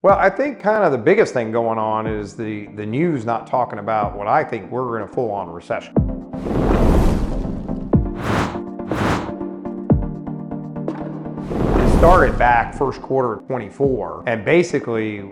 Well, I think kind of the biggest thing going on is the news not talking about what I think we're in a full-on recession. It started back first quarter of 24, and basically,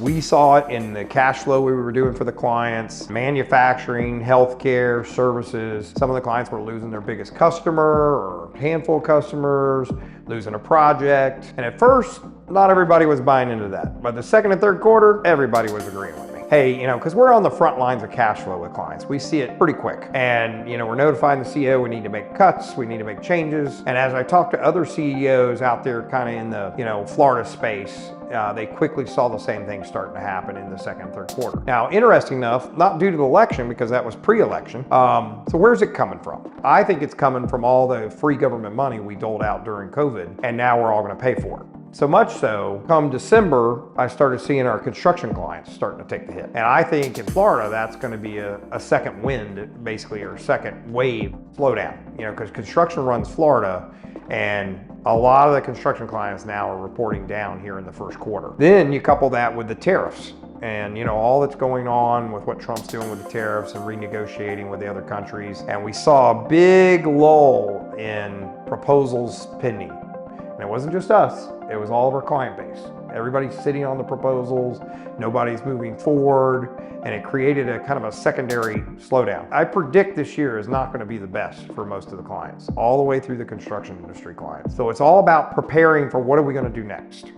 we saw it in the cash flow we were doing for the clients, manufacturing, healthcare, services. Some of the clients were losing their biggest customer or a handful of customers, losing a project. And at first, not everybody was buying into that. By the second and third quarter, everybody was agreeing with me. Hey, because we're on the front lines of cash flow with clients. We see it pretty quick. And, we're notifying the CEO we need to make cuts, we need to make changes. And as I talk to other CEOs out there kind of in the, Florida space, they quickly saw the same thing starting to happen in the second and third quarter. Now, interesting enough, not due to the election because that was pre-election. So where's it coming from? I think it's coming from all the free government money we doled out during COVID, and now we're all gonna pay for it. So much so, come December, I started seeing our construction clients starting to take the hit. And I think in Florida, that's gonna be a second wind, basically, or second wave slowdown, because construction runs Florida, and a lot of the construction clients now are reporting down here in the first quarter. Then you couple that with the tariffs and all that's going on with what Trump's doing with the tariffs and renegotiating with the other countries. And we saw a big lull in proposals pending. And it wasn't just us, it was all of our client base. Everybody's sitting on the proposals, nobody's moving forward, and it created a kind of a secondary slowdown. I predict this year is not gonna be the best for most of the clients, all the way through the construction industry clients. So it's all about preparing for what are we gonna do next?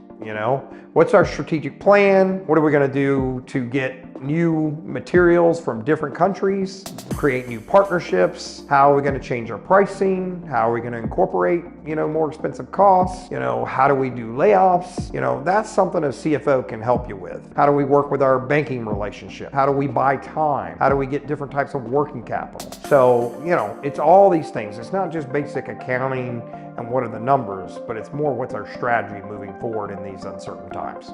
What's our strategic plan? What are we gonna do to get new materials from different countries, create new partnerships? How are we gonna change our pricing? How are we gonna incorporate, more expensive costs? How do we do layoffs? That's something a CFO can help you with. How do we work with our banking relationship? How do we buy time? How do we get different types of working capital? So, it's all these things. It's not just basic accounting and what are the numbers, but it's more what's our strategy moving forward in these uncertain times.